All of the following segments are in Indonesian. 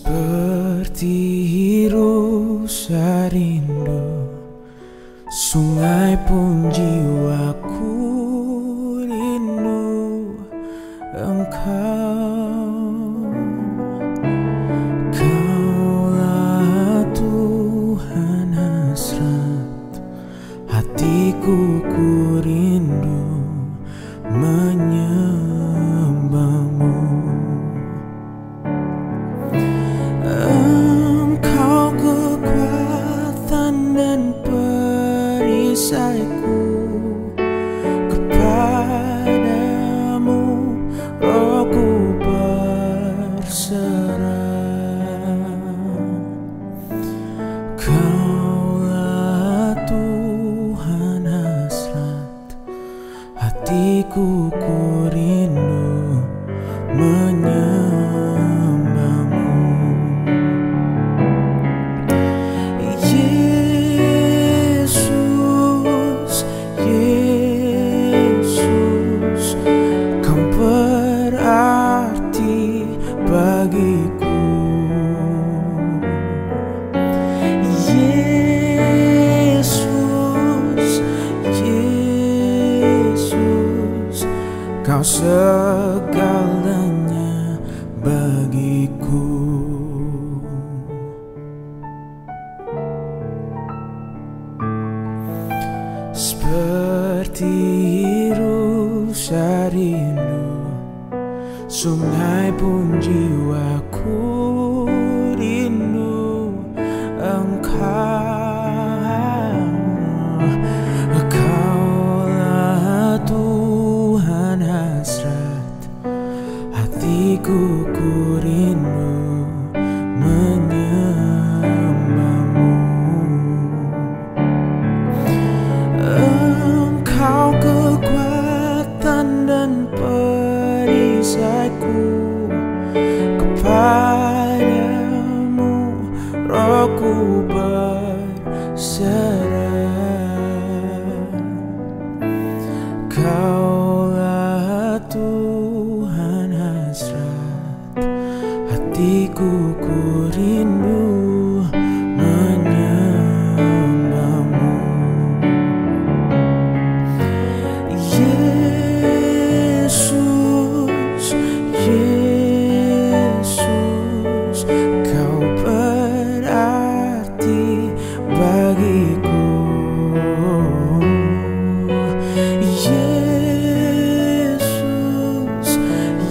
Seperti rasa rindu, sungai pun jiwaku rindu Engkau. Kaulah Tuhan hasrat hatiku, ku rindu menyembahmu. Engkau kekuatan dan perisaiku, kepadamu rohku berserah. Kaulah Tuhan hasrat hatiku, ku rindu menyembahmu. Yesus, Yesus, Kau berarti bagiku. Yesus, Yesus, Kau segalanya bagiku. Seperti rasa rindu, sungai pun jiwaku rindu Engkau. Kaulah Tuhan hasrat hatiku, ku rindu menyembahmu. Engkau kekuatan dan perisaiku, kepadamu rohku berserah. Kaulah Tuhan hasrat hatiku, ku rindu menyembahmu. Yesus, Yesus, Kau berarti bagiku. Yesus,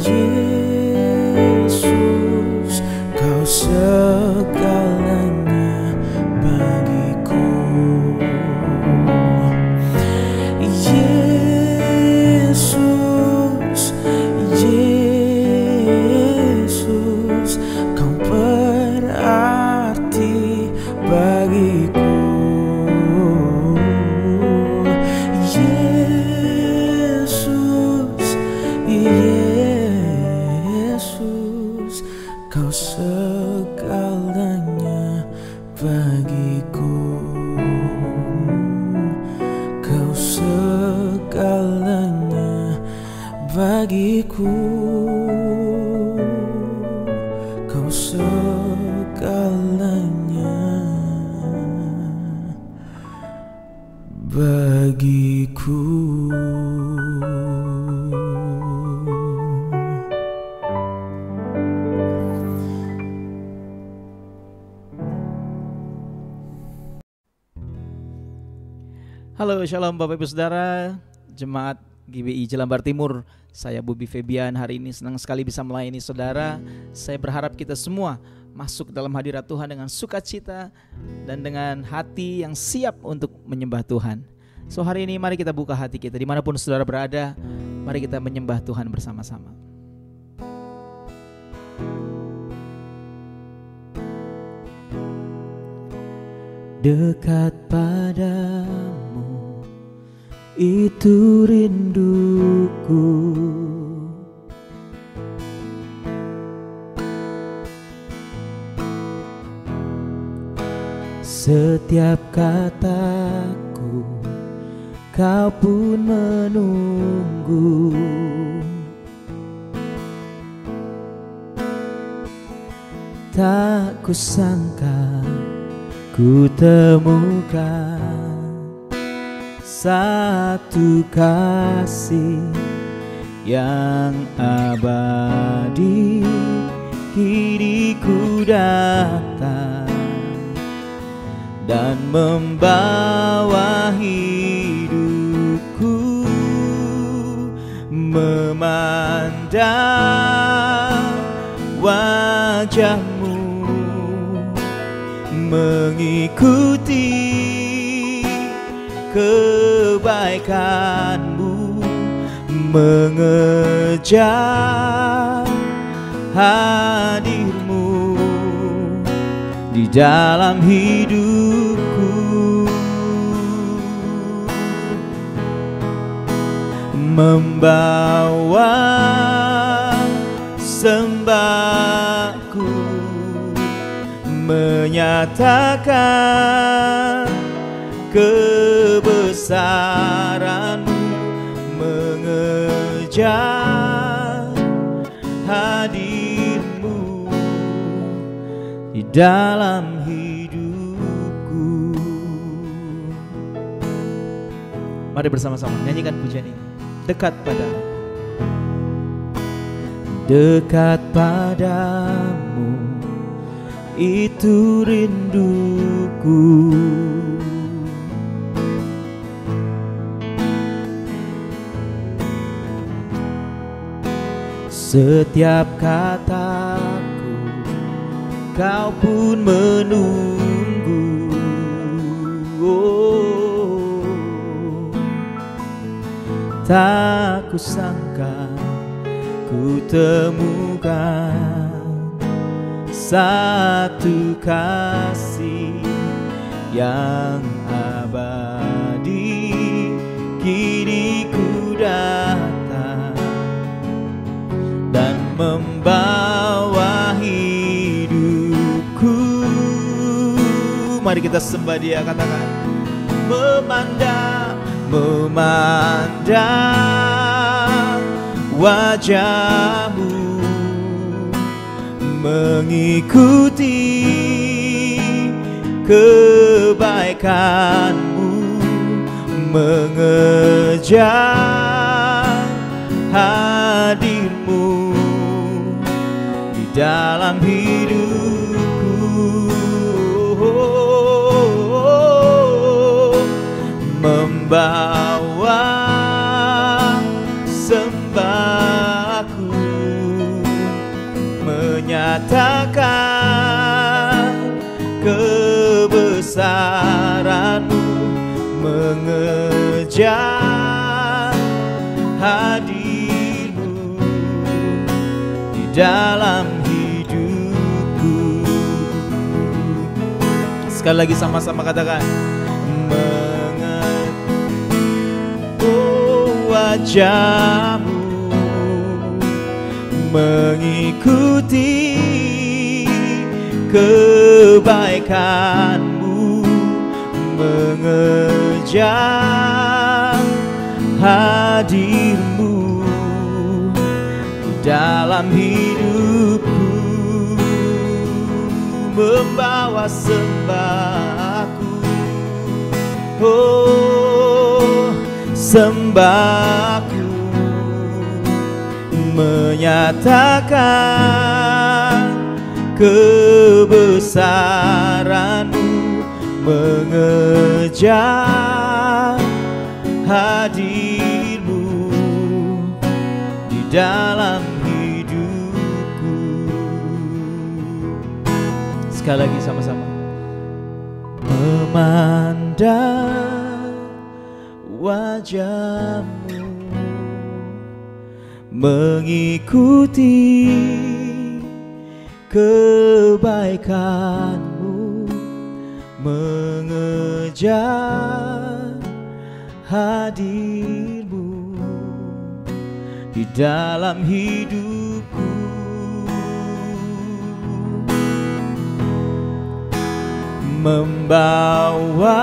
Yesus, Kau segalanya bagiku. Yesus, Yesus, Kau berarti bagiku. Yesus, Yesus, Kau segalanya bagiku. Kau segalanya bagiku. Kau segalanya bagiku. Halo, shalom Bapak Ibu Saudara, Jemaat GBI Jelambar Timur. Saya Bobi Febian, hari ini senang sekali bisa melayani saudara. Saya berharap kita semua masuk dalam hadirat Tuhan dengan sukacita dan dengan hati yang siap untuk menyembah Tuhan. So hari ini mari kita buka hati kita dimanapun saudara berada. Mari kita menyembah Tuhan bersama-sama. Dekat padamu itu rinduku, setiap kataku kau pun menunggu. Tak kusangka ku temukan satu kasih yang abadi. Kini ku datang dan membawa hidupku memandang wajahmu, mengikuti kebaikanmu, mengejar hadirmu di dalam hidupku, membawa sembahku, menyatakan kebesaranmu, mengejar hadirmu di dalam hidupku. Mari bersama-sama nyanyikan pujian ini. Dekat padamu. Dekat padamu, itu rinduku. Setiap kataku, kau pun menunggu. Oh, tak kusangka ku temukan satu kasih yang abadi. Kini ku datang dan membawa hidupku. Mari kita sembah Dia, katakan memandang wajahmu, mengikuti kebaikanmu, mengejar hadirmu di dalam hidupku, membawa sembahku, menyatakan kebesaranmu, mengejar hadirmu di dalam hidupku. Sekali lagi sama-sama katakan, wajahmu, mengikuti kebaikanmu, mengejar hadirmu di dalam hidupku, membawa sembahku, oh sembahku, menyatakan kebesaranmu, mengejar hadirmu di dalam hidupku. sekali lagi sama-sama. Memandang wajahmu, mengikuti kebaikanmu, mengejar hadirmu di dalam hidupku, membawa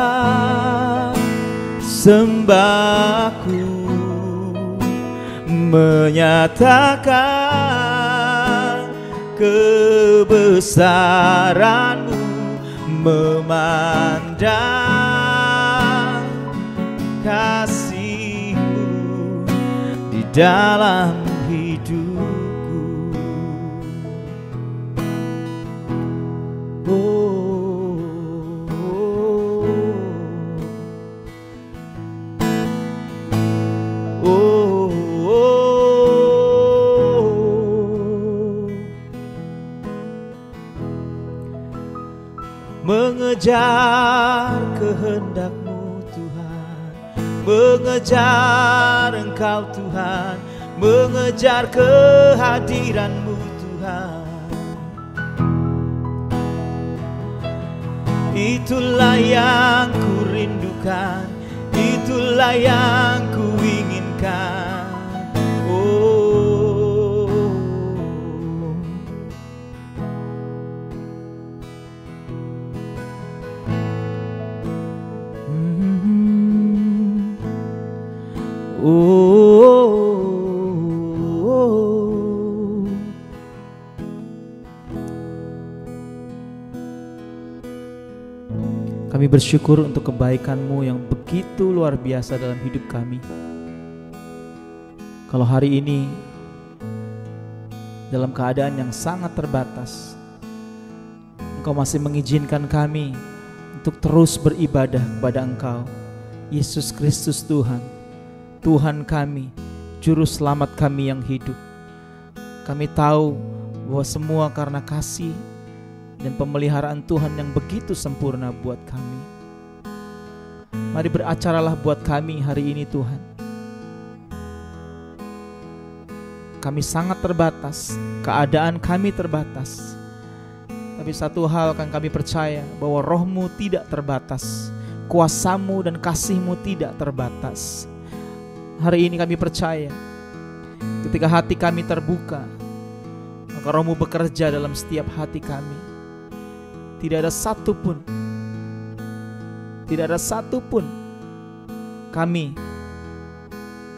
sembahku, menyatakan kebesaran-Mu, memandang kasih-Mu di dalam hidupku. Mengejar kehendak-Mu Tuhan, mengejar Engkau Tuhan, mengejar kehadiran-Mu Tuhan. Itulah yang ku rindukan, itulah yang ku inginkan. Kami bersyukur untuk kebaikan-Mu yang begitu luar biasa dalam hidup kami. Kalau hari ini dalam keadaan yang sangat terbatas, Engkau masih mengizinkan kami untuk terus beribadah kepada Engkau, Yesus Kristus Tuhan, Tuhan kami, Juru Selamat kami yang hidup. Kami tahu bahwa semua karena kasih dan pemeliharaan Tuhan yang begitu sempurna buat kami. Mari beracaralah buat kami hari ini Tuhan. Kami sangat terbatas, keadaan kami terbatas. Tapi satu hal kan kami percaya, bahwa Roh-Mu tidak terbatas, kuasa-Mu dan kasih-Mu tidak terbatas. Hari ini kami percaya, ketika hati kami terbuka, maka Roh-Mu bekerja dalam setiap hati kami. Tidak ada satupun kami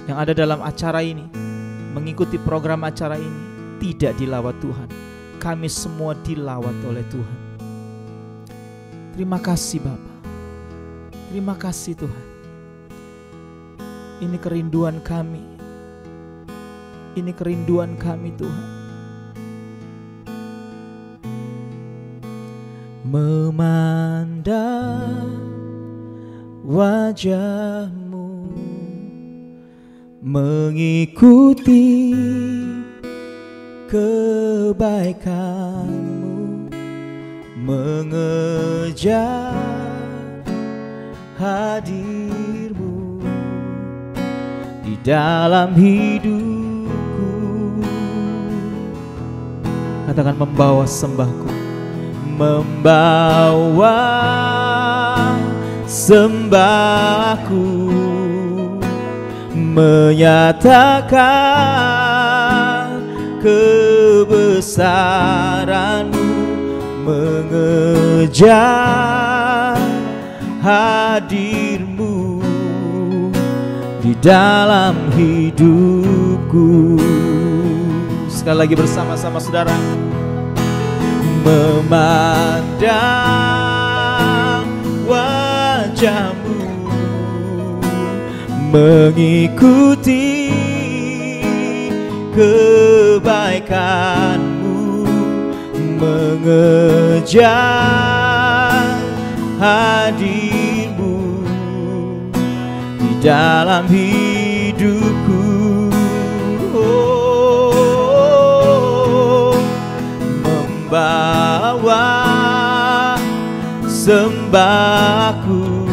yang ada dalam acara ini, mengikuti program acara ini, tidak dilawat Tuhan. Kami semua dilawat oleh Tuhan. Terima kasih Bapa. Terima kasih Tuhan. Ini kerinduan kami. Ini kerinduan kami Tuhan. Memandang wajah-Mu, mengikuti kebaikan-Mu, mengejar hadir-Mu di dalam hidupku. Katakan, membawa sembahku, membawa sembahku, menyatakan kebesaran-Mu, mengejar hadir-Mu di dalam hidupku. Sekali lagi bersama-sama saudara. Memandang wajah-Mu, mengikuti kebaikan-Mu, mengejar hadir-Mu di dalam hidupku. Membawa sembahku,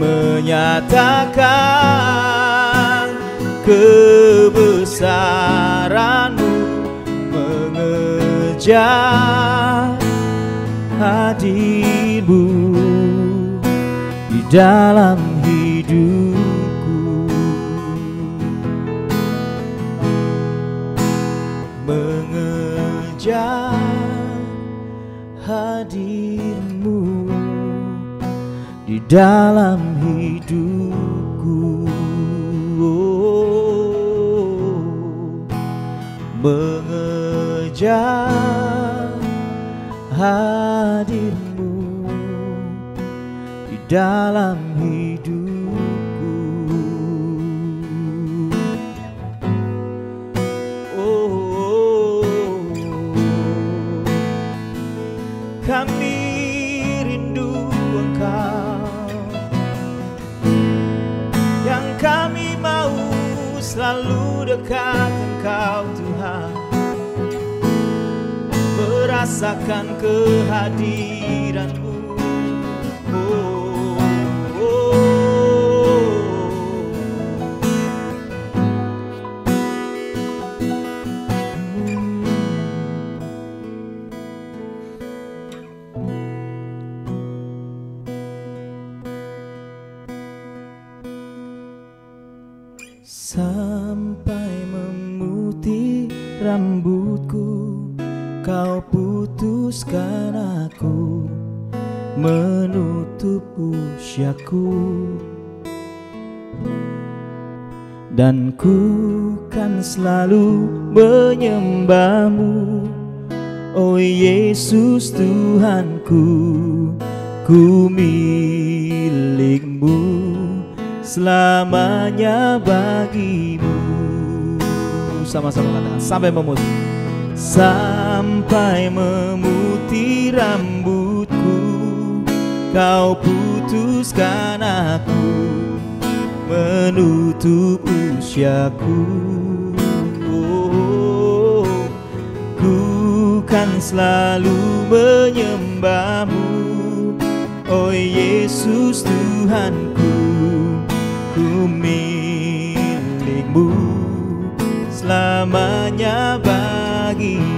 menyatakan kebesaran-Mu, mengejar hadir-Mu di dalam hidupku. Mengejar hadir-Mu di dalam hidupku. Mengejar mengejar hadir-Mu di dalam hidupku. Oh, kami rindu Engkau, yang kami mau selalu dekat Engkau Tuhan, merasakan kehadiran-Mu. Oh, oh. Sampai memutih rambutku, Kau putuskan aku, menutup usiaku, dan ku kan selalu menyembah-Mu. Oh Yesus Tuhanku, ku milik-Mu, selamanya bagi-Mu. Sama-sama katakan, sampai memutih. Sampai memutih rambutku, Kau putuskan aku, menutup usiaku. Oh, ku kan selalu menyembah-Mu. Oh Yesus Tuhanku, ku milik-Mu, selamanya bagi-Mu.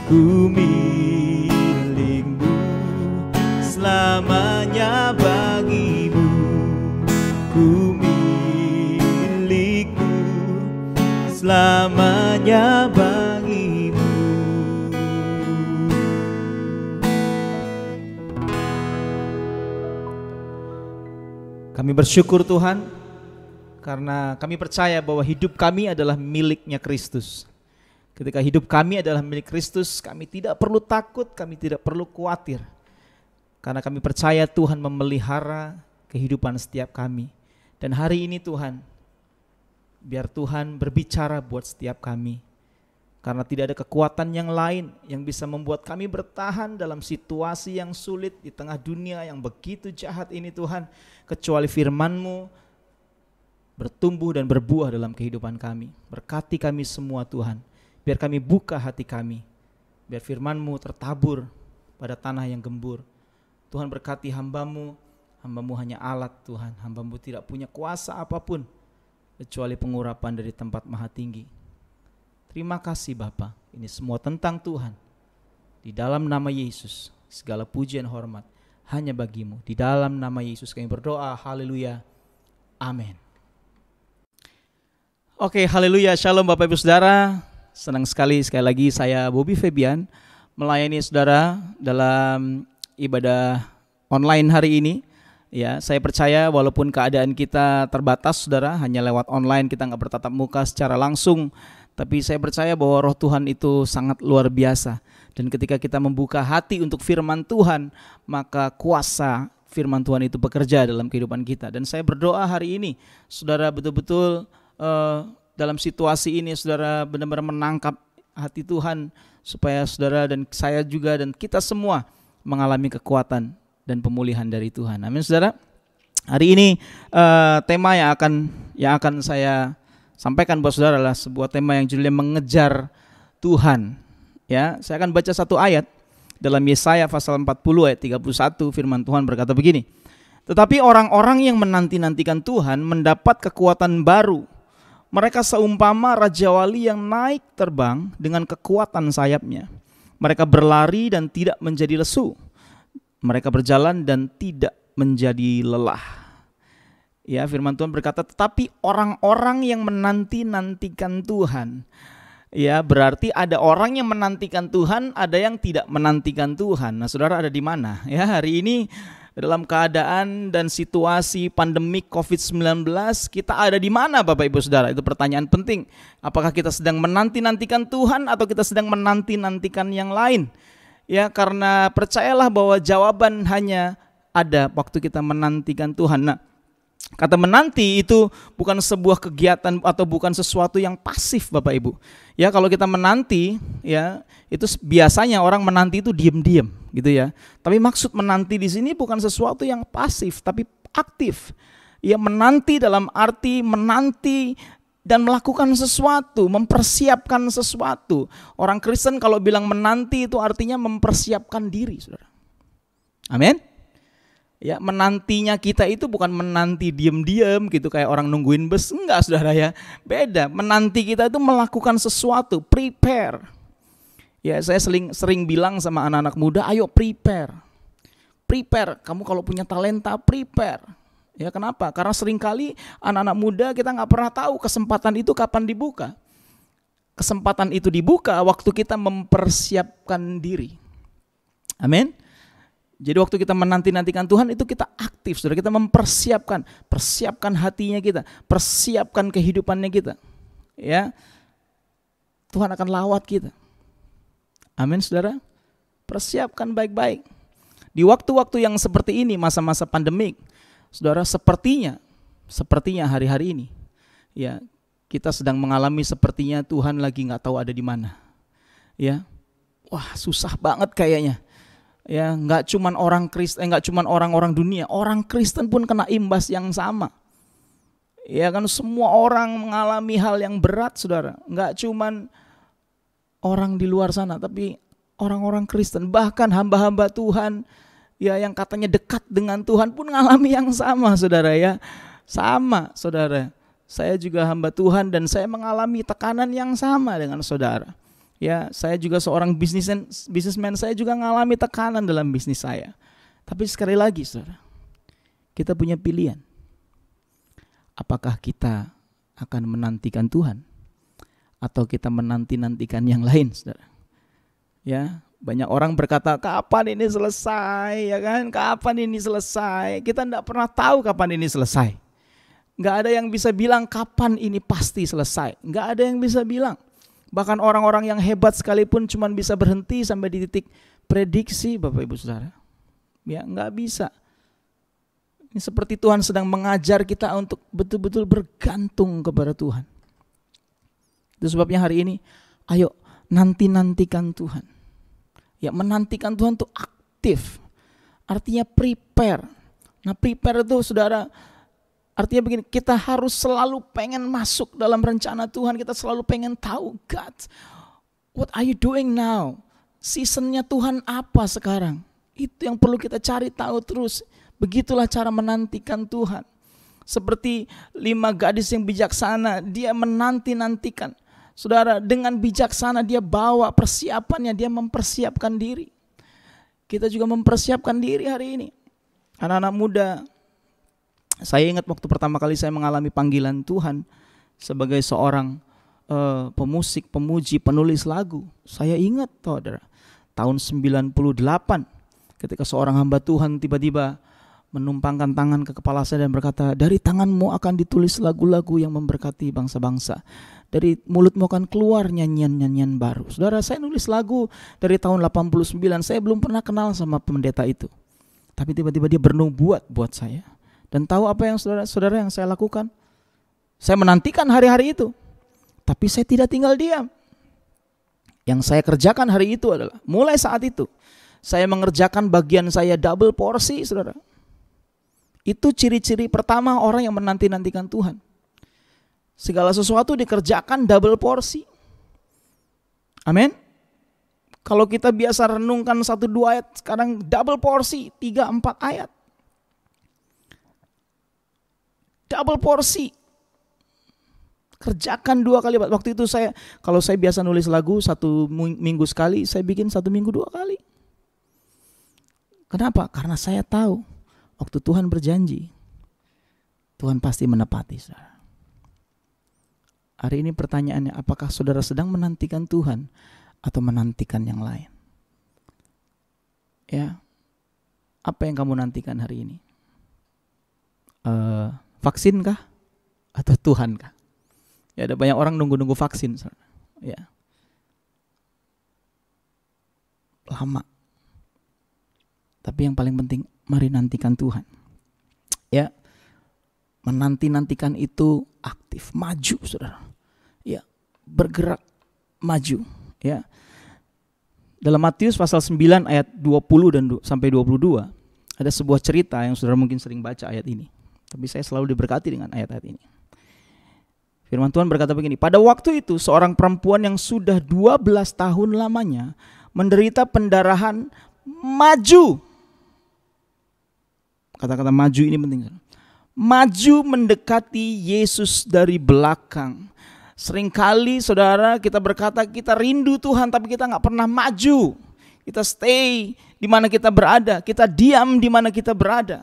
Ku milik-Mu, selamanya bagi-Mu. Ku milik-Mu, selamanya bagi-Mu. Kami bersyukur Tuhan, karena kami percaya bahwa hidup kami adalah miliknya Kristus. Ketika hidup kami adalah milik Kristus, kami tidak perlu takut, kami tidak perlu khawatir. Karena kami percaya Tuhan memelihara kehidupan setiap kami. Dan hari ini Tuhan, biar Tuhan berbicara buat setiap kami. Karena tidak ada kekuatan yang lain yang bisa membuat kami bertahan dalam situasi yang sulit di tengah dunia yang begitu jahat ini Tuhan, kecuali firman-Mu bertumbuh dan berbuah dalam kehidupan kami. Berkati kami semua Tuhan, biar kami buka hati kami, biar firman-Mu tertabur pada tanah yang gembur. Tuhan berkati hamba-Mu, hamba-Mu hanya alat Tuhan, hamba-Mu tidak punya kuasa apapun kecuali pengurapan dari tempat maha tinggi. Terima kasih Bapa, ini semua tentang Tuhan. Di dalam nama Yesus, segala pujian hormat hanya bagi-Mu. Di dalam nama Yesus kami berdoa, haleluya, amin. Oke, haleluya, shalom Bapak Ibu Saudara. Senang sekali lagi saya Bobby Febian melayani saudara dalam ibadah online hari ini. Ya, saya percaya walaupun keadaan kita terbatas saudara, hanya lewat online, kita nggak bertatap muka secara langsung, tapi saya percaya bahwa roh Tuhan itu sangat luar biasa. Dan ketika kita membuka hati untuk firman Tuhan, maka kuasa firman Tuhan itu bekerja dalam kehidupan kita. Dan saya berdoa hari ini, saudara betul-betul dalam situasi ini, saudara benar-benar menangkap hati Tuhan, supaya saudara dan saya juga dan kita semua mengalami kekuatan dan pemulihan dari Tuhan. Amin saudara. Hari ini tema yang akan saya sampaikan buat saudara adalah sebuah tema yang judulnya mengejar Tuhan. Ya, saya akan baca satu ayat dalam Yesaya pasal 40 ayat 31. Firman Tuhan berkata begini. Tetapi orang-orang yang menanti-nantikan Tuhan mendapat kekuatan baru. Mereka seumpama raja wali yang naik terbang dengan kekuatan sayapnya. Mereka berlari dan tidak menjadi lesu. Mereka berjalan dan tidak menjadi lelah. Ya, firman Tuhan berkata, tetapi orang-orang yang menanti-nantikan Tuhan. Ya, berarti ada orang yang menantikan Tuhan, ada yang tidak menantikan Tuhan. Nah, saudara ada di mana? Ya, hari ini dalam keadaan dan situasi pandemik COVID-19, kita ada di mana Bapak Ibu Saudara? Itu pertanyaan penting. Apakah kita sedang menanti-nantikan Tuhan atau kita sedang menanti-nantikan yang lain? Ya, karena percayalah bahwa jawaban hanya ada waktu kita menantikan Tuhan. Nah, kata menanti itu bukan sebuah kegiatan atau bukan sesuatu yang pasif Bapak Ibu. Ya, kalau kita menanti, ya, itu biasanya orang menanti itu diam-diam gitu ya. Tapi maksud menanti di sini bukan sesuatu yang pasif tapi aktif. Ya, menanti dalam arti menanti dan melakukan sesuatu, mempersiapkan sesuatu. Orang Kristen kalau bilang menanti itu artinya mempersiapkan diri, Saudara. Amin. Ya, menantinya kita itu bukan menanti diam-diam gitu kayak orang nungguin bus, enggak Saudara ya. Beda, menanti kita itu melakukan sesuatu, prepare. Ya, saya sering bilang sama anak-anak muda, ayo prepare. Prepare, kamu kalau punya talenta prepare. Ya, kenapa? Karena seringkali anak-anak muda kita nggak pernah tahu kesempatan itu kapan dibuka. Kesempatan itu dibuka waktu kita mempersiapkan diri. Amin. Jadi waktu kita menanti-nantikan Tuhan itu kita aktif, Saudara. Kita persiapkan hatinya kita, persiapkan kehidupannya kita. Ya, Tuhan akan lawat kita. Amin, Saudara. Persiapkan baik-baik. Di waktu-waktu yang seperti ini, masa-masa pandemik, Saudara, sepertinya hari-hari ini, ya, kita sedang mengalami sepertinya Tuhan lagi nggak tahu ada di mana. Ya, wah susah banget kayaknya. Ya, nggak cuman orang Kristen, nggak cuman orang-orang dunia, orang Kristen pun kena imbas yang sama. Ya kan, semua orang mengalami hal yang berat, Saudara. Nggak cuman orang di luar sana, tapi orang-orang Kristen, bahkan hamba-hamba Tuhan, ya yang katanya dekat dengan Tuhan pun mengalami yang sama, Saudara ya. Sama, Saudara. Saya juga hamba Tuhan dan saya mengalami tekanan yang sama dengan Saudara. Ya, saya juga seorang businessman, saya juga mengalami tekanan dalam bisnis saya. Tapi sekali lagi, Saudara, kita punya pilihan. Apakah kita akan menantikan Tuhan atau kita menanti-nantikan yang lain, Saudara? Ya, banyak orang berkata, kapan ini selesai, ya kan? Kapan ini selesai? Kita tidak pernah tahu kapan ini selesai. Nggak ada yang bisa bilang kapan ini pasti selesai. Nggak ada yang bisa bilang. Bahkan orang-orang yang hebat sekalipun cuma bisa berhenti sampai di titik prediksi, Bapak Ibu Saudara. Ya, nggak bisa. Ini seperti Tuhan sedang mengajar kita untuk betul-betul bergantung kepada Tuhan. Itu sebabnya hari ini, ayo nanti-nantikan Tuhan. Ya, menantikan Tuhan itu aktif. Artinya prepare. Nah, prepare itu, Saudara, artinya begini, kita harus selalu pengen masuk dalam rencana Tuhan. Kita selalu pengen tahu, God, what are you doing now? Seasonnya Tuhan apa sekarang? Itu yang perlu kita cari tahu terus. Begitulah cara menantikan Tuhan. Seperti 5 gadis yang bijaksana, dia menanti-nantikan. Saudara, dengan bijaksana dia bawa persiapannya, dia mempersiapkan diri. Kita juga mempersiapkan diri hari ini. Anak-anak muda, saya ingat waktu pertama kali saya mengalami panggilan Tuhan sebagai seorang pemusik, pemuji, penulis lagu. Saya ingat, Saudara, tahun 98 ketika seorang hamba Tuhan tiba-tiba menumpangkan tangan ke kepala saya dan berkata, dari tanganmu akan ditulis lagu-lagu yang memberkati bangsa-bangsa. Dari mulutmu akan keluar nyanyian-nyanyian baru. Saudara, saya nulis lagu dari tahun 89, saya belum pernah kenal sama pendeta itu. Tapi tiba-tiba dia bernubuat buat saya. Dan tahu apa yang saudara-saudara yang saya lakukan? Saya menantikan hari-hari itu. Tapi saya tidak tinggal diam. Yang saya kerjakan hari itu adalah, mulai saat itu, saya mengerjakan bagian saya double porsi, Saudara. Itu ciri-ciri pertama orang yang menanti-nantikan Tuhan. Segala sesuatu dikerjakan double porsi. Amin. Kalau kita biasa renungkan 1-2 ayat, sekarang double porsi, 3-4 ayat. Double porsi. Kerjakan 2 kali. Waktu itu kalau saya biasa nulis lagu 1 minggu sekali, saya bikin 1 minggu 2 kali. Kenapa? Karena saya tahu waktu Tuhan berjanji, Tuhan pasti menepati, saudara. Hari ini pertanyaannya, apakah saudara sedang menantikan Tuhan atau menantikan yang lain? Ya, Apa yang kamu nantikan hari ini? Vaksin kah? Atau Tuhan kah? Ya, ada banyak orang nunggu-nunggu vaksin. Ya. Lama. Tapi yang paling penting, mari nantikan Tuhan. Ya. Menanti-nantikan itu aktif, maju, saudara. Ya, bergerak, maju. Ya. Dalam Matius pasal 9 ayat 20 dan sampai 22, ada sebuah cerita yang saudara mungkin sering baca ayat ini. Tapi saya selalu diberkati dengan ayat-ayat ini. Firman Tuhan berkata begini, pada waktu itu seorang perempuan yang sudah 12 tahun lamanya menderita pendarahan maju. Kata-kata maju ini penting. Maju mendekati Yesus dari belakang. Seringkali saudara kita berkata kita rindu Tuhan tapi kita gak pernah maju. Kita stay di mana kita berada. Kita diam di mana kita berada.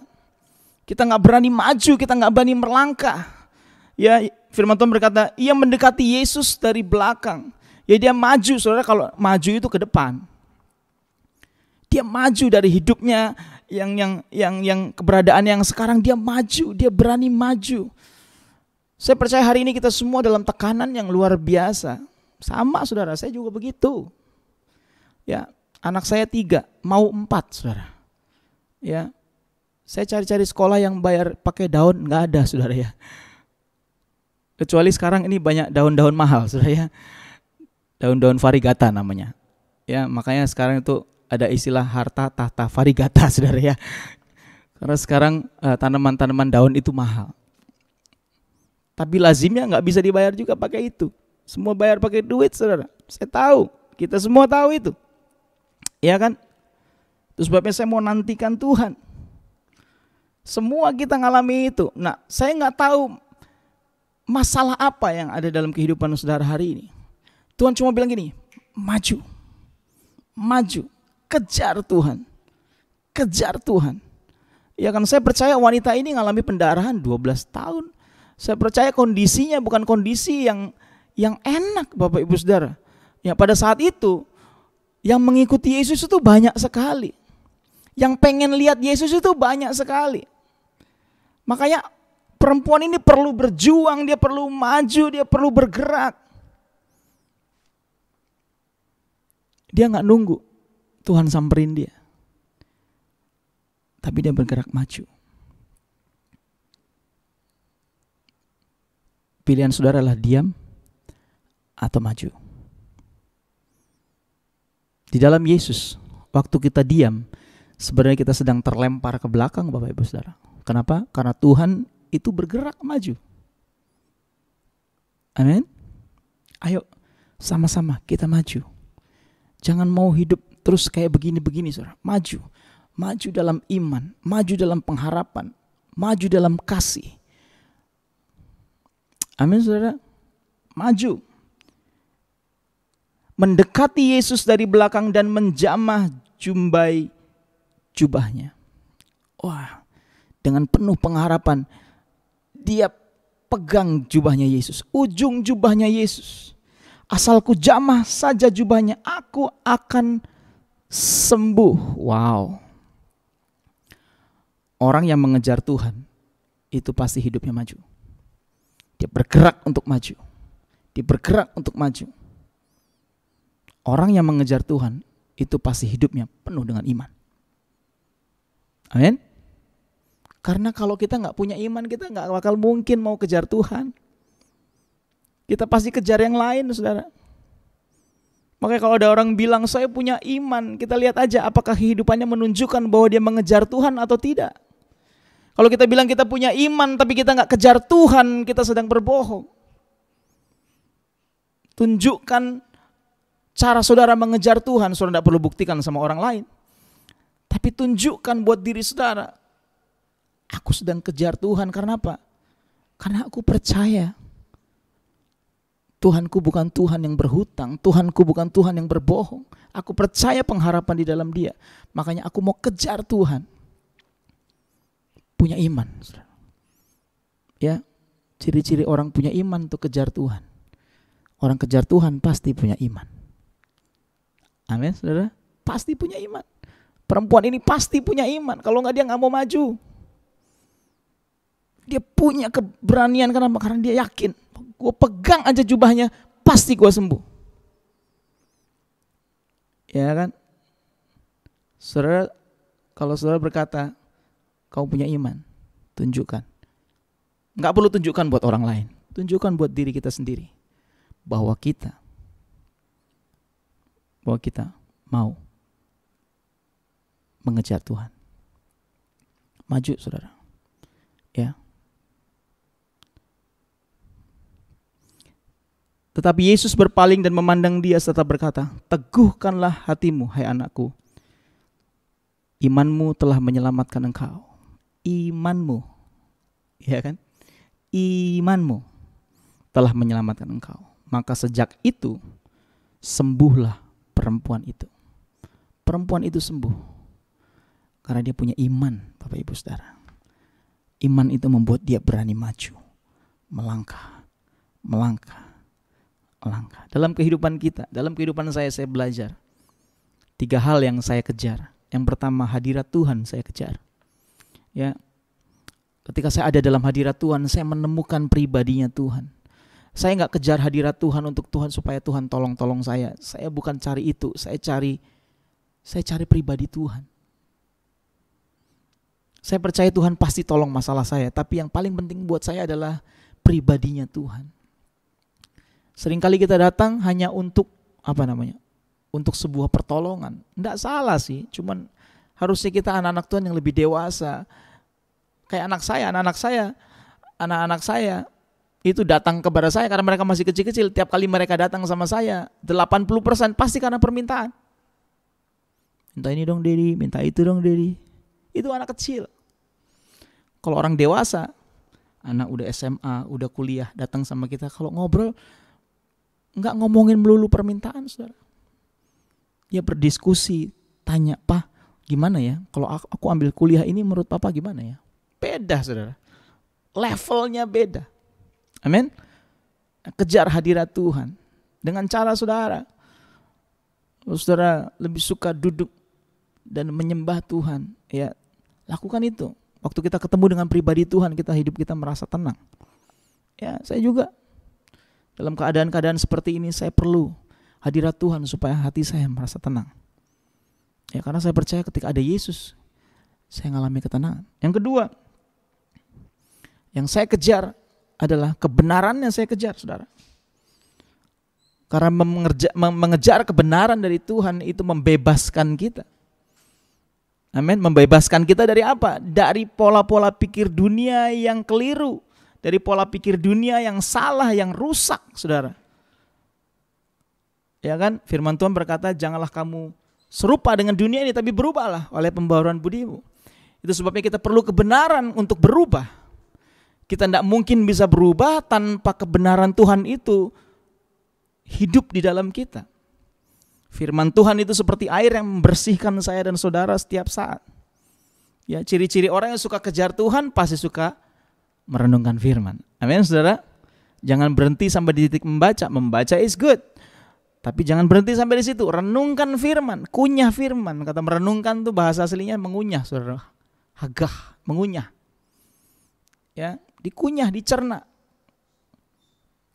Kita gak berani maju, kita gak berani melangkah. Ya, firman Tuhan berkata ia mendekati Yesus dari belakang. Ya, dia maju, saudara. Kalau maju itu ke depan. Dia maju dari hidupnya yang keberadaan yang sekarang, dia maju, dia berani maju. Saya percaya hari ini kita semua dalam tekanan yang luar biasa. Sama saudara, saya juga begitu. Ya, anak saya 3, mau 4 saudara. Ya, saya cari-cari sekolah yang bayar pakai daun, nggak ada saudara ya. Kecuali sekarang ini banyak daun-daun mahal saudara ya. Daun-daun varigata namanya. Ya, makanya sekarang itu ada istilah harta tahta varigata saudara ya. Karena sekarang tanaman-tanaman daun itu mahal. Tapi lazimnya nggak bisa dibayar juga pakai itu. Semua bayar pakai duit saudara. Saya tahu, kita semua tahu itu. Ya kan? Itu sebabnya saya mau nantikan Tuhan. Semua kita ngalami itu. Nah, saya nggak tahu masalah apa yang ada dalam kehidupan saudara hari ini. Tuhan cuma bilang gini, maju, maju, kejar Tuhan, kejar Tuhan. Ya kan, saya percaya wanita ini ngalami pendarahan 12 tahun. Saya percaya kondisinya bukan kondisi yang enak Bapak Ibu Saudara. Ya, pada saat itu yang mengikuti Yesus itu banyak sekali. Yang pengen lihat Yesus itu banyak sekali. Makanya perempuan ini perlu berjuang, dia perlu maju, dia perlu bergerak. Dia gak nunggu Tuhan samperin dia. Tapi dia bergerak maju. Pilihan saudara adalah diam atau maju. Di dalam Yesus, waktu kita diam, sebenarnya kita sedang terlempar ke belakang Bapak Ibu Saudara. Kenapa? Karena Tuhan itu bergerak maju. Amin. Ayo sama-sama kita maju. Jangan mau hidup terus kayak begini-begini saudara. Maju. Maju dalam iman. Maju dalam pengharapan. Maju dalam kasih. Amin saudara. Maju. Mendekati Yesus dari belakang dan menjamah jumbai jubahnya. Wah, dengan penuh pengharapan dia pegang jubahnya Yesus, ujung jubahnya Yesus. Asalku jamah saja jubahnya, aku akan sembuh. Wow. Orang yang mengejar Tuhan itu pasti hidupnya maju. Dia bergerak untuk maju. Dia bergerak untuk maju. Orang yang mengejar Tuhan itu pasti hidupnya penuh dengan iman. Amin. Karena kalau kita gak punya iman, kita gak bakal mungkin mau kejar Tuhan. Kita pasti kejar yang lain saudara. Makanya kalau ada orang bilang saya punya iman, kita lihat aja apakah kehidupannya menunjukkan bahwa dia mengejar Tuhan atau tidak. Kalau kita bilang kita punya iman tapi kita gak kejar Tuhan, kita sedang berbohong. Tunjukkan cara saudara mengejar Tuhan, saudara tidak perlu buktikan sama orang lain. Tapi tunjukkan buat diri saudara, aku sedang kejar Tuhan. Karena apa? Karena aku percaya Tuhanku bukan Tuhan yang berhutang, Tuhanku bukan Tuhan yang berbohong. Aku percaya pengharapan di dalam Dia. Makanya aku mau kejar Tuhan. Punya iman. Ya, ciri-ciri orang punya iman untuk kejar Tuhan. Orang kejar Tuhan pasti punya iman. Amin, saudara. Pasti punya iman. perempuan ini pasti punya iman. Kalau nggak dia nggak mau maju. Dia punya keberanian, kenapa? Karena dia yakin, gue pegang aja jubahnya, pasti gue sembuh. Ya kan? Saudara, kalau saudara berkata, kau punya iman, tunjukkan. Nggak perlu tunjukkan buat orang lain, tunjukkan buat diri kita sendiri. Bahwa kita mau mengejar Tuhan. Maju saudara. Ya. Tetapi Yesus berpaling dan memandang dia serta berkata, teguhkanlah hatimu, hai anakku. Imanmu telah menyelamatkan engkau. Imanmu. Ya kan? Imanmu telah menyelamatkan engkau. Maka sejak itu sembuhlah perempuan itu. Perempuan itu sembuh karena dia punya iman, Bapak Ibu Saudara. Iman itu membuat dia berani maju, melangkah. Dalam kehidupan kita, dalam kehidupan saya belajar 3 hal yang saya kejar. Yang pertama, hadirat Tuhan saya kejar. Ya, ketika saya ada dalam hadirat Tuhan, saya menemukan pribadinya Tuhan. Saya nggak kejar hadirat Tuhan untuk Tuhan supaya Tuhan tolong saya. Saya bukan cari itu. Saya cari pribadi Tuhan. Saya percaya Tuhan pasti tolong masalah saya. Tapi yang paling penting buat saya adalah pribadinya Tuhan. Seringkali kita datang hanya untuk untuk sebuah pertolongan. Nggak salah sih. Cuman harusnya kita anak-anak Tuhan yang lebih dewasa. Kayak anak-anak saya itu datang kepada saya karena mereka masih kecil-kecil. Tiap kali mereka datang sama saya, 80% pasti karena permintaan. Minta ini dong Dedi, minta itu dong Dedi. Itu anak kecil. Kalau orang dewasa, anak udah SMA, udah kuliah, datang sama kita, kalau ngobrol nggak ngomongin melulu permintaan, saudara. Dia berdiskusi, tanya, Pak, gimana ya? Kalau aku ambil kuliah ini menurut Papa gimana ya? Beda, saudara. Levelnya beda. Amin. Kejar hadirat Tuhan dengan cara saudara lebih suka duduk dan menyembah Tuhan. Ya, lakukan itu. Waktu kita ketemu dengan pribadi Tuhan, hidup kita merasa tenang. Ya, saya juga dalam keadaan-keadaan seperti ini saya perlu hadirat Tuhan supaya hati saya merasa tenang. Ya, karena saya percaya ketika ada Yesus, saya mengalami ketenangan. Yang kedua, yang saya kejar adalah kebenaran yang saya kejar, saudara. Karena mengejar kebenaran dari Tuhan itu membebaskan kita. Amin. Membebaskan kita dari apa? Dari pola-pola pikir dunia yang keliru. Dari pola pikir dunia yang salah, yang rusak, saudara. Ya kan? Firman Tuhan berkata, janganlah kamu serupa dengan dunia ini, tapi berubahlah oleh pembaharuan budimu. Itu sebabnya kita perlu kebenaran untuk berubah. Kita tidak mungkin bisa berubah tanpa kebenaran Tuhan itu hidup di dalam kita. Firman Tuhan itu seperti air yang membersihkan saya dan saudara setiap saat. Ya, ciri-ciri orang yang suka kejar Tuhan pasti suka merenungkan firman. Amin, saudara. Jangan berhenti sampai di titik membaca. Membaca is good. Tapi jangan berhenti sampai di situ. Renungkan firman, kunyah firman. Kata merenungkan itu bahasa aslinya mengunyah, saudara. Hagah, mengunyah. Ya, dikunyah, dicerna.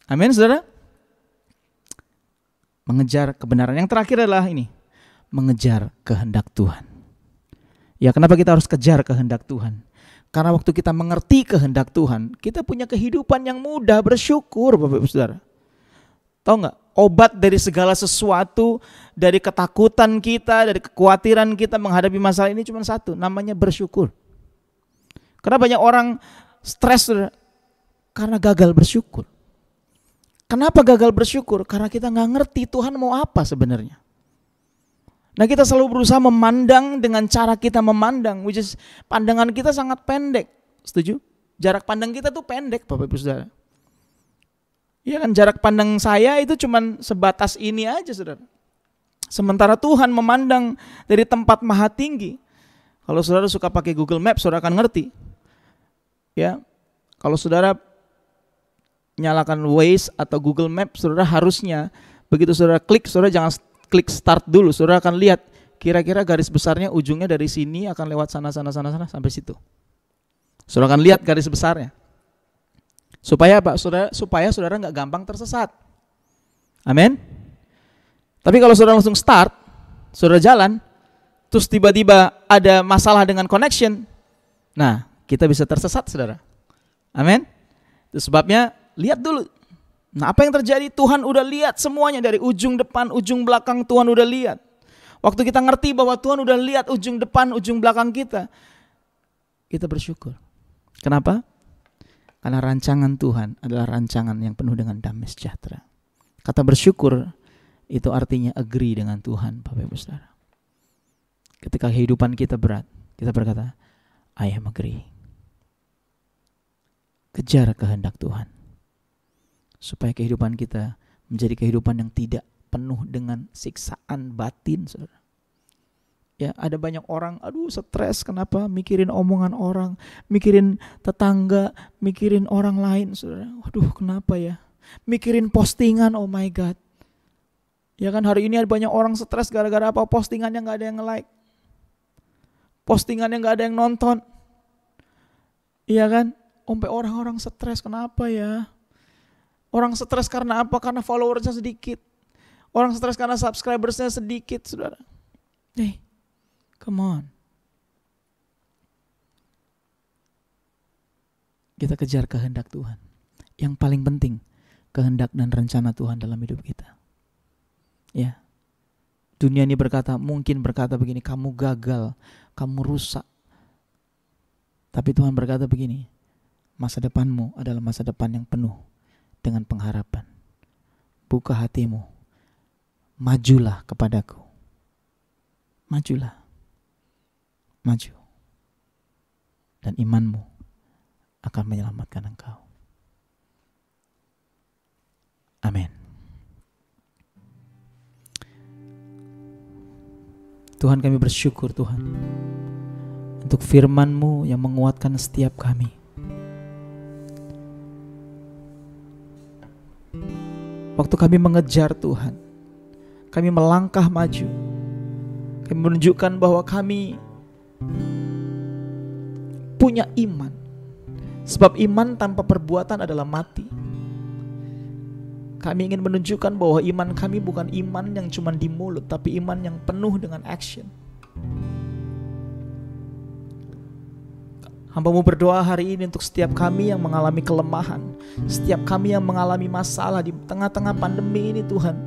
Amin, saudara. Mengejar kebenaran. Yang terakhir adalah ini, mengejar kehendak Tuhan. Ya, kenapa kita harus kejar kehendak Tuhan? Karena waktu kita mengerti kehendak Tuhan, kita punya kehidupan yang mudah, bersyukur, Bapak Ibu Saudara. Tahu nggak? Obat dari segala sesuatu, dari ketakutan kita, dari kekhawatiran kita menghadapi masalah ini cuma satu, namanya bersyukur. Karena banyak orang stres karena gagal bersyukur. Kenapa gagal bersyukur? Karena kita nggak ngerti Tuhan mau apa sebenarnya. Nah, kita selalu berusaha memandang dengan cara kita memandang, which is pandangan kita sangat pendek. Setuju? Jarak pandang kita tuh pendek, Bapak Ibu Saudara. Iya kan, jarak pandang saya itu cuman sebatas ini aja, saudara. Sementara Tuhan memandang dari tempat maha tinggi. Kalau saudara suka pakai Google Maps, saudara akan ngerti. Ya, kalau saudara nyalakan Waze atau Google Maps, saudara harusnya begitu saudara klik, saudara jangan klik start dulu. Saudara akan lihat kira-kira garis besarnya ujungnya dari sini akan lewat sana sampai situ. Saudara akan lihat garis besarnya. Supaya apa? Supaya saudara nggak gampang tersesat. Amin. Tapi kalau saudara langsung start, saudara jalan, terus tiba-tiba ada masalah dengan connection, nah kita bisa tersesat, saudara. Amin. Itu sebabnya lihat dulu. Nah, apa yang terjadi? Tuhan udah lihat semuanya dari ujung depan, ujung belakang. Tuhan udah lihat. Waktu kita ngerti bahwa Tuhan udah lihat ujung depan, ujung belakang kita, kita bersyukur. Kenapa? Karena rancangan Tuhan adalah rancangan yang penuh dengan damai sejahtera. Kata bersyukur itu artinya agree dengan Tuhan, Bapak Ibu Saudara. Ketika kehidupan kita berat, kita berkata, I am agree. Kejar kehendak Tuhan. Supaya kehidupan kita menjadi kehidupan yang tidak penuh dengan siksaan batin, saudara. Ya, ada banyak orang, aduh stres, kenapa? Mikirin omongan orang, mikirin tetangga, mikirin orang lain, saudara. Waduh, kenapa ya? Mikirin postingan, oh my God. Ya kan, hari ini ada banyak orang stres gara-gara apa? Postingannya gak ada yang nge-like. Postingannya gak ada yang nonton. Iya kan? Sampai orang-orang stres, kenapa ya? Orang stres karena apa? Karena followersnya sedikit. Orang stres karena subscribersnya sedikit, saudara. Hey, come on. Kita kejar kehendak Tuhan. Yang paling penting, kehendak dan rencana Tuhan dalam hidup kita. Ya, dunia ini mungkin berkata begini, kamu gagal, kamu rusak. Tapi Tuhan berkata begini, masa depanmu adalah masa depan yang penuh dengan pengharapan. Buka hatimu, majulah kepadaku. Majulah, maju. Dan imanmu akan menyelamatkan engkau. Amin. Tuhan, kami bersyukur Tuhan untuk firman-Mu yang menguatkan setiap kami. Waktu kami mengejar Tuhan, kami melangkah maju, kami menunjukkan bahwa kami punya iman. Sebab iman tanpa perbuatan adalah mati. Kami ingin menunjukkan bahwa iman kami bukan iman yang cuma di mulut, tapi iman yang penuh dengan action. Hamba-Mu berdoa hari ini untuk setiap kami yang mengalami kelemahan, setiap kami yang mengalami masalah di tengah-tengah pandemi ini Tuhan.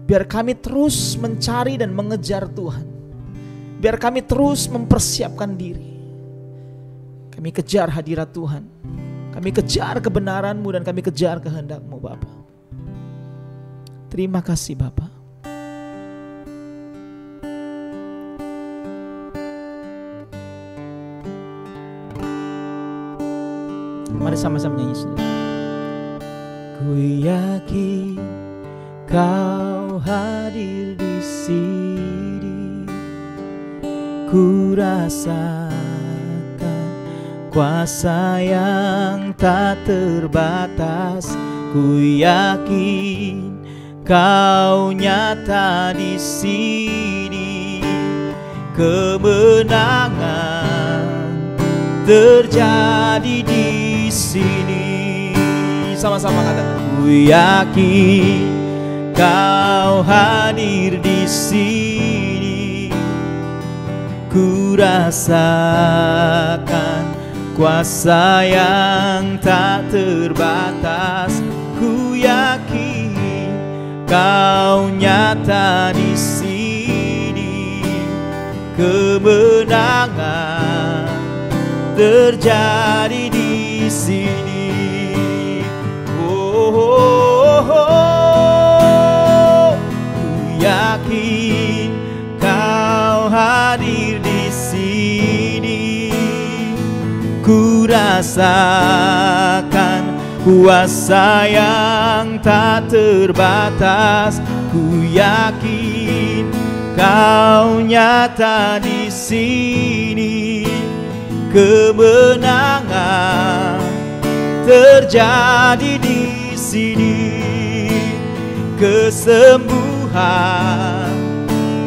Biar kami terus mencari dan mengejar Tuhan. Biar kami terus mempersiapkan diri. Kami kejar hadirat Tuhan. Kami kejar kebenaran-Mu dan kami kejar kehendak-Mu Bapa. Terima kasih Bapa. Mari sama-sama nyanyi sendiri. Ku yakin Kau hadir di sini. Ku rasakan kuasa yang tak terbatas. Ku yakin Kau nyata di sini. Kemenangan terjadi di sini. Sama-sama katakan. Ku yakin Kau hadir di sini. Ku rasakan kuasa yang tak terbatas. Ku yakin Kau nyata di sini. Kemenangan terjadi di sini. Oh, oh, oh. Ku yakin Kau hadir di sini. Ku rasakan kuasa yang tak terbatas. Ku yakin Kau nyata di sini. Kemenangan terjadi di sini. Kesembuhan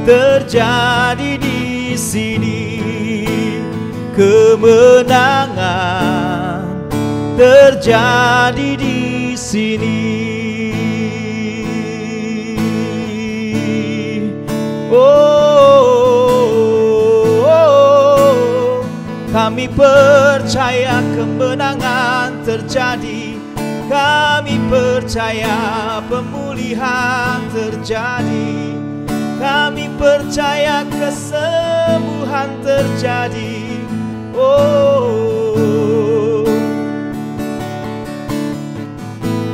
terjadi di sini, kemenangan terjadi di sini. Kami percaya kemenangan terjadi, kami percaya pemulihan terjadi, kami percaya kesembuhan terjadi.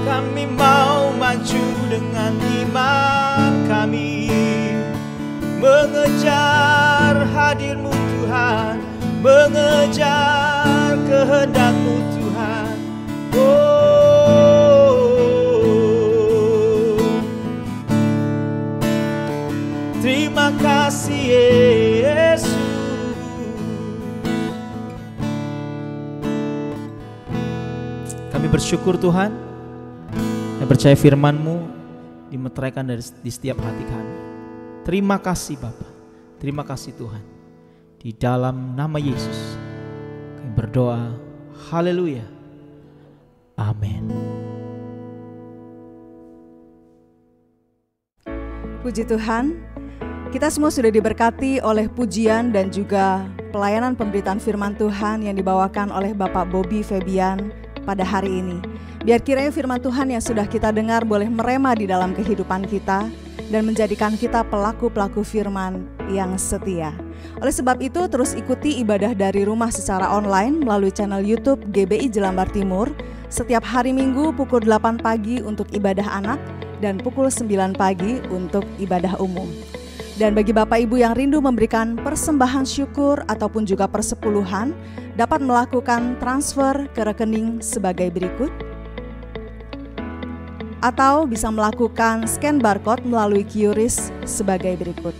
Kami mau maju dengan iman kami, mengejar hadir-Mu Tuhan, mengejar kehendak-Mu Tuhan. Terima kasih Yesus. Kami bersyukur Tuhan, dan percaya firman-Mu dimeteraikan di setiap hati kami. Terima kasih Bapa, terima kasih Tuhan. Di dalam nama Yesus kami berdoa, haleluya, amin. Puji Tuhan, kita semua sudah diberkati oleh pujian dan juga pelayanan pemberitaan firman Tuhan yang dibawakan oleh Bapak Bobby Febian pada hari ini. Biar kiranya firman Tuhan yang sudah kita dengar boleh merema di dalam kehidupan kita dan menjadikan kita pelaku-pelaku firman yang setia. Oleh sebab itu, terus ikuti ibadah dari rumah secara online melalui channel YouTube GBI Jelambar Timur setiap hari Minggu pukul 8 pagi untuk ibadah anak dan pukul 9 pagi untuk ibadah umum. Dan bagi Bapak Ibu yang rindu memberikan persembahan syukur ataupun juga persepuluhan, dapat melakukan transfer ke rekening sebagai berikut, atau bisa melakukan scan barcode melalui QRIS sebagai berikut.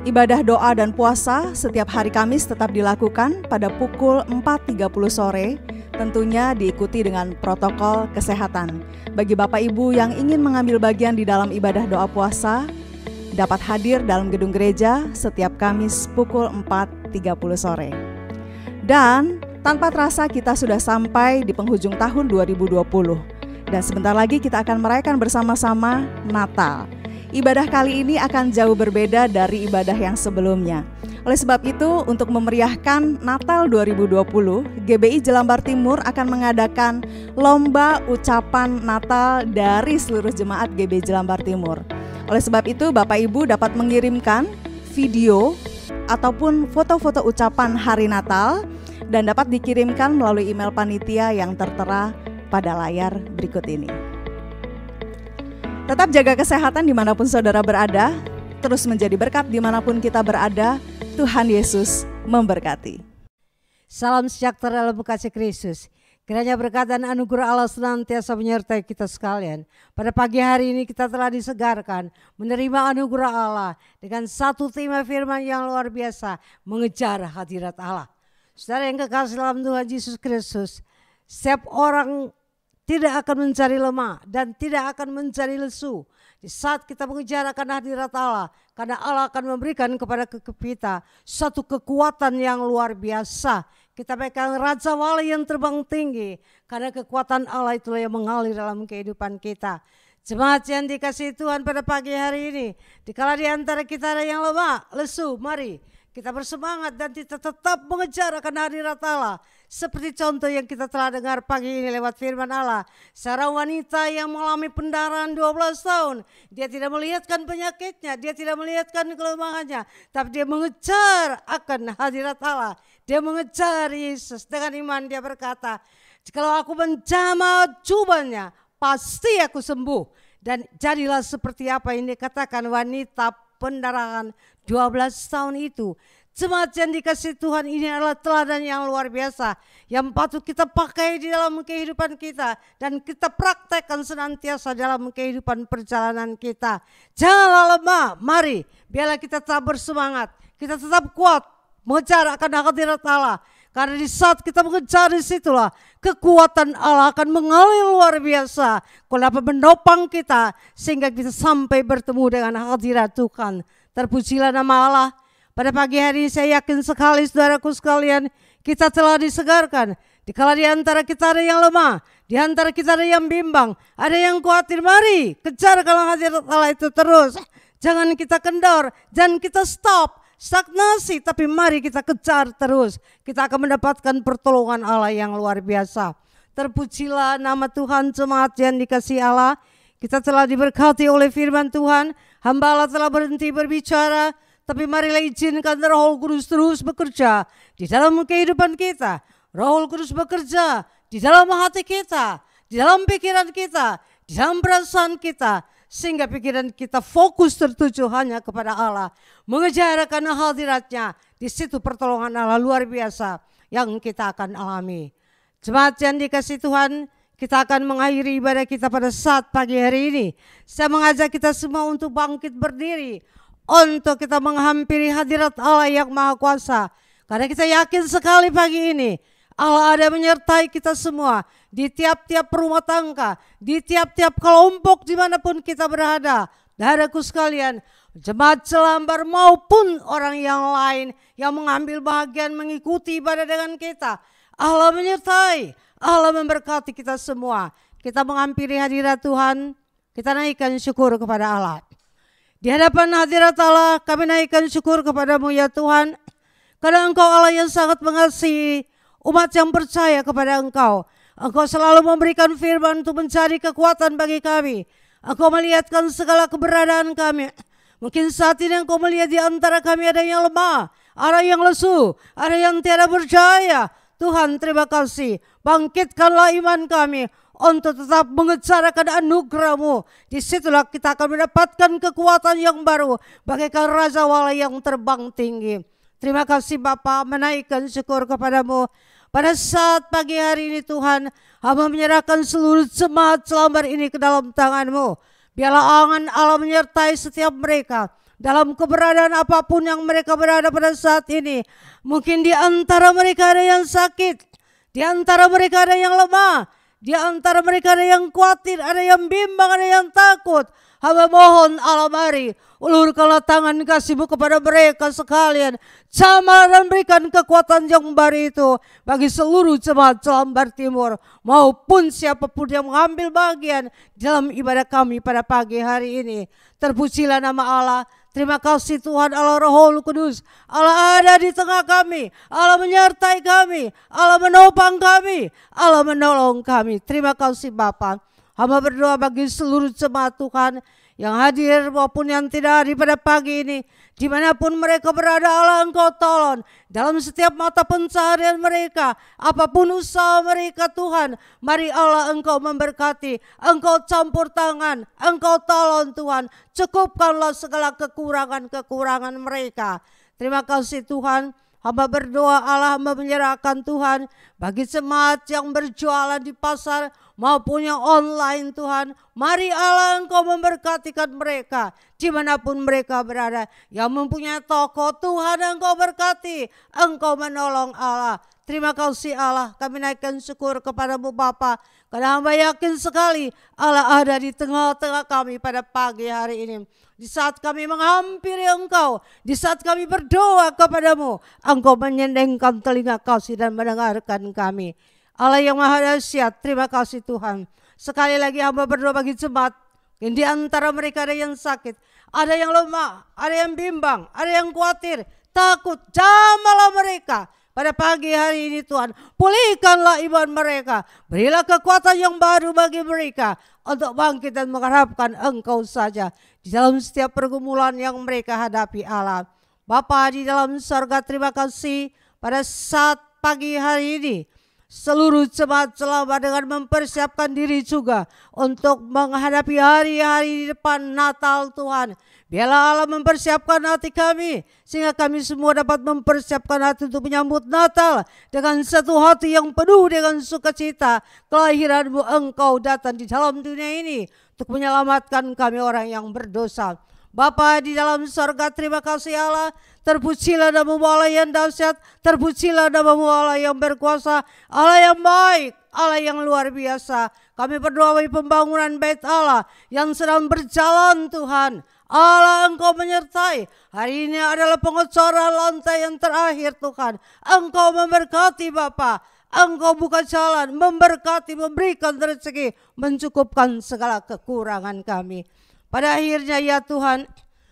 Ibadah doa dan puasa setiap hari Kamis tetap dilakukan pada pukul 4.30 sore, tentunya diikuti dengan protokol kesehatan. Bagi Bapak Ibu yang ingin mengambil bagian di dalam ibadah doa puasa, dapat hadir dalam gedung gereja setiap Kamis pukul 4.30 sore. Dan tanpa terasa kita sudah sampai di penghujung tahun 2020. Dan sebentar lagi kita akan merayakan bersama-sama Natal. Ibadah kali ini akan jauh berbeda dari ibadah yang sebelumnya. Oleh sebab itu, untuk memeriahkan Natal 2020, GBI Jelambar Timur akan mengadakan lomba ucapan Natal dari seluruh jemaat GBI Jelambar Timur. Oleh sebab itu, Bapak Ibu dapat mengirimkan video ataupun foto-foto ucapan hari Natal dan dapat dikirimkan melalui email panitia yang tertera pada layar berikut ini. Tetap jaga kesehatan dimanapun saudara berada, terus menjadi berkat dimanapun kita berada. Tuhan Yesus memberkati. Salam sejahtera dalam kasih Kristus. Kiranya berkat dan anugerah Allah senantiasa menyertai kita sekalian. Pada pagi hari ini kita telah disegarkan menerima anugerah Allah dengan satu tema firman yang luar biasa, mengejar hadirat Allah. Saudara yang kekasih dalam Tuhan Yesus Kristus, setiap orang tidak akan mencari lemah dan tidak akan mencari lesu di saat kita mengejar akan hadirat Allah, karena Allah akan memberikan kepada kita satu kekuatan yang luar biasa. Kita pegang Raja Wali yang terbang tinggi, karena kekuatan Allah itulah yang mengalir dalam kehidupan kita. Jemaat yang dikasihi Tuhan, pada pagi hari ini, dikala di antara kita ada yang lemah, lesu, mari kita bersemangat dan kita tetap mengejar akan hadirat Allah. Seperti contoh yang kita telah dengar pagi ini lewat firman Allah. Seorang wanita yang mengalami pendarahan 12 tahun. Dia tidak melihatkan penyakitnya, dia tidak melihatkan kelemahannya, tapi dia mengejar akan hadirat Allah. Dia mengejar Yesus. Dengan iman dia berkata, kalau aku menjamah jubahnya, pasti aku sembuh. Dan jadilah seperti apa ini dikatakan wanita pendarahan 12 tahun itu. Jemaat yang dikasihi Tuhan, ini adalah teladan yang luar biasa yang patut kita pakai di dalam kehidupan kita dan kita praktekkan senantiasa dalam kehidupan perjalanan kita. Janganlah lemah, mari biarlah kita tetap bersemangat, kita tetap kuat mengejar akan hadirat Allah. Karena di saat kita mengejar disitulah kekuatan Allah akan mengalir luar biasa. Kalau dapat menopang kita sehingga kita sampai bertemu dengan hadirat Tuhan. Terpujilah nama Allah. Pada pagi hari ini saya yakin sekali saudaraku sekalian, kita telah disegarkan. Dikala di antara kita ada yang lemah, di antara kita ada yang bimbang, ada yang khawatir, mari kejar kalau hadirat Allah itu terus. Jangan kita kendor, jangan kita stop, stagnasi, tapi mari kita kejar terus. Kita akan mendapatkan pertolongan Allah yang luar biasa. Terpujilah nama Tuhan, jemaat yang dikasihi Allah. Kita telah diberkati oleh firman Tuhan. Hamba Allah telah berhenti berbicara, tapi marilah izinkan Roh Kudus terus bekerja di dalam kehidupan kita. Roh Kudus bekerja di dalam hati kita, di dalam pikiran kita, di dalam perasaan kita, sehingga pikiran kita fokus tertuju hanya kepada Allah, mengejar karena hadiratnya. Di situ pertolongan Allah luar biasa yang kita akan alami. Jemaat yang dikasihi Tuhan, kita akan mengakhiri ibadah kita pada saat pagi hari ini. Saya mengajak kita semua untuk bangkit berdiri, untuk kita menghampiri hadirat Allah yang Maha Kuasa. Karena kita yakin sekali pagi ini Allah ada menyertai kita semua di tiap-tiap rumah tangga, di tiap-tiap kelompok dimanapun kita berada. Saudaraku sekalian, jemaat Jelambar maupun orang yang lain yang mengambil bagian mengikuti ibadah dengan kita, Allah menyertai, Allah memberkati kita semua. Kita menghampiri hadirat Tuhan, kita naikkan syukur kepada Allah. Di hadapan hadirat Allah kami naikkan syukur kepadamu ya Tuhan, karena Engkau Allah yang sangat mengasihi umat yang percaya kepada Engkau. Engkau selalu memberikan firman untuk mencari kekuatan bagi kami. Engkau melihatkan segala keberadaan kami. Mungkin saat ini Engkau melihat di antara kami ada yang lemah, ada yang lesu, ada yang tiada percaya. Tuhan terima kasih, bangkitkanlah iman kami untuk tetap mengejar akan anugerah-Mu. Disitulah kita akan mendapatkan kekuatan yang baru bagaikan Raja Wala yang terbang tinggi. Terima kasih Bapa, menaikkan syukur kepadamu. Pada saat pagi hari ini Tuhan, hamba menyerahkan seluruh jemaat Jelambar ini ke dalam tangan-Mu. Biarlah angan Allah menyertai setiap mereka dalam keberadaan apapun yang mereka berada pada saat ini. Mungkin di antara mereka ada yang sakit, di antara mereka ada yang lemah, di antara mereka ada yang khawatir, ada yang bimbang, ada yang takut. Hamba mohon Allah mari ulurkanlah tangan kasih-Mu kepada mereka sekalian. Jamah dan berikan kekuatan yang baru itu bagi seluruh jemaat Jelambar Timur maupun siapapun yang mengambil bagian dalam ibadah kami pada pagi hari ini. Terpujilah nama Allah. Terima kasih Tuhan Allah Roh Kudus. Allah ada di tengah kami. Allah menyertai kami. Allah menopang kami. Allah menolong kami. Terima kasih Bapa. Hamba berdoa bagi seluruh jemaat Tuhan yang hadir maupun yang tidak hadir pada pagi ini. Dimanapun mereka berada, Allah Engkau tolong dalam setiap mata pencaharian mereka. Apapun usaha mereka Tuhan, mari Allah Engkau memberkati. Engkau campur tangan, Engkau tolong Tuhan. Cukupkanlah segala kekurangan-kekurangan mereka. Terima kasih Tuhan. Hamba berdoa Allah, hamba menyerahkan Tuhan bagi jemaat yang berjualan di pasar maupun yang online Tuhan. Mari Allah Engkau memberkatikan mereka dimanapun mereka berada. Yang mempunyai toko Tuhan Engkau berkati, Engkau menolong Allah. Terima kasih Allah, kami naikkan syukur kepadamu Bapa. Karena hamba yakin sekali Allah ada di tengah-tengah kami pada pagi hari ini. Di saat kami menghampiri Engkau, di saat kami berdoa kepadamu, Engkau menyendengkan telinga kasih dan mendengarkan kami. Allah yang Maha Dahsyat, terima kasih Tuhan. Sekali lagi hamba berdoa bagi jemaat yang di antara mereka ada yang sakit, ada yang lemah, ada yang bimbang, ada yang khawatir, takut. Jamahlah mereka pada pagi hari ini Tuhan. Pulihkanlah iman mereka. Berilah kekuatan yang baru bagi mereka untuk bangkit dan mengharapkan Engkau saja di dalam setiap pergumulan yang mereka hadapi Allah. Bapa di dalam surga, terima kasih pada saat pagi hari ini. Seluruh jemaat Jelambar dengan mempersiapkan diri juga untuk menghadapi hari-hari di depan Natal Tuhan. Biarlah Allah mempersiapkan hati kami sehingga kami semua dapat mempersiapkan hati untuk menyambut Natal dengan satu hati yang penuh dengan sukacita. Kelahiran-Mu Engkau datang di dalam dunia ini untuk menyelamatkan kami orang yang berdosa. Bapa di dalam sorga, terima kasih Allah. Terpujilah namamu Allah yang dahsyat, terpujilah namamu Allah yang berkuasa, Allah yang baik, Allah yang luar biasa. Kami berdoa bagi pembangunan bait Allah yang sedang berjalan Tuhan. Allah, Engkau menyertai. Hari ini adalah pengecoran lantai yang terakhir Tuhan. Engkau memberkati Bapa. Engkau buka jalan, memberkati, memberikan rezeki, mencukupkan segala kekurangan kami. Pada akhirnya ya Tuhan,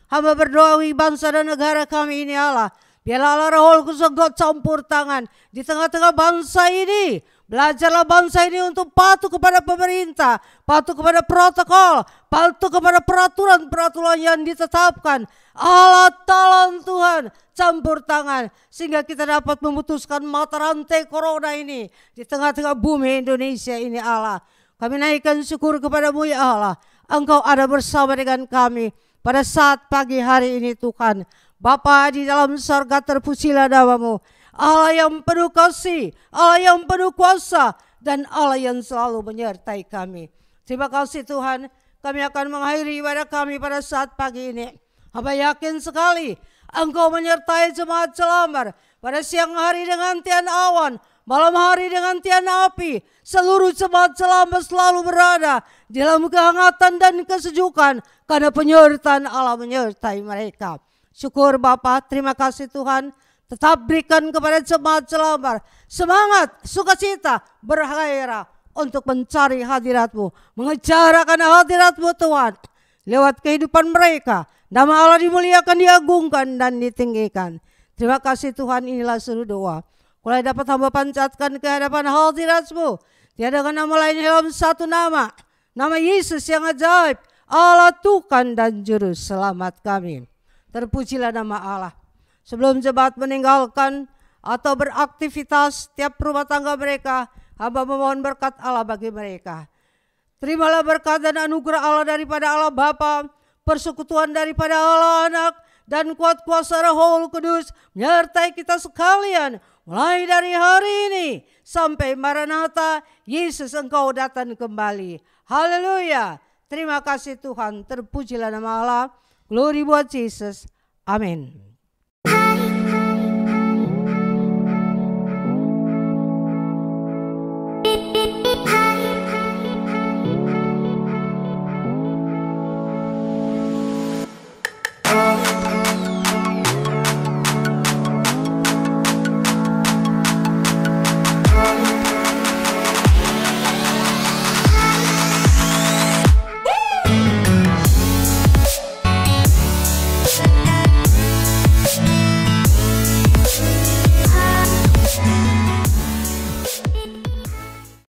hamba berdoa bagi bangsa dan negara kami ini Allah. Biarlah Allah Roh Kudus Engkau campur tangan di tengah-tengah bangsa ini. Belajarlah bangsa ini untuk patuh kepada pemerintah, patuh kepada protokol, patuh kepada peraturan-peraturan yang ditetapkan. Allah tolong Tuhan, campur tangan sehingga kita dapat memutuskan mata rantai corona ini di tengah-tengah bumi Indonesia ini Allah. Kami naikkan syukur kepadamu ya Allah. Engkau ada bersama dengan kami pada saat pagi hari ini Tuhan. Bapa di dalam surga, terpujilah namamu. Allah yang penuh kasih, Allah yang penuh kuasa, dan Allah yang selalu menyertai kami. Terima kasih Tuhan, kami akan mengakhiri ibadah kami pada saat pagi ini. Hamba yakin sekali Engkau menyertai jemaat Jelambar pada siang hari dengan tian awan, malam hari dengan tian api. Seluruh jemaat Jelambar selalu berada di dalam kehangatan dan kesejukan karena penyertaan Allah menyertai mereka. Syukur Bapa, terima kasih Tuhan. Tetap berikan kepada jemaat Jelambar semangat, sukacita, bergairah untuk mencari hadirat-Mu, mengejar akan hadirat-Mu Tuhan. Lewat kehidupan mereka, nama Allah dimuliakan, diagungkan, dan ditinggikan. Terima kasih Tuhan, inilah seluruh doa. Mulai dapat hamba panjatkan ke hadapan hadirat-Mu. Tiada nama lain dalam satu nama, nama Yesus yang ajaib, Allah Tuhan dan Juru Selamat kami. Terpujilah nama Allah. Sebelum jemaat meninggalkan atau beraktivitas tiap rumah tangga mereka, hamba memohon berkat Allah bagi mereka. Terimalah berkat dan anugerah Allah daripada Allah Bapa, persekutuan daripada Allah Anak, dan kuat kuasa Roh Kudus menyertai kita sekalian. Mulai dari hari ini sampai Maranatha, Yesus Engkau datang kembali. Haleluya. Terima kasih Tuhan, terpujilah nama Allah. Glory buat Yesus. Amin. Hai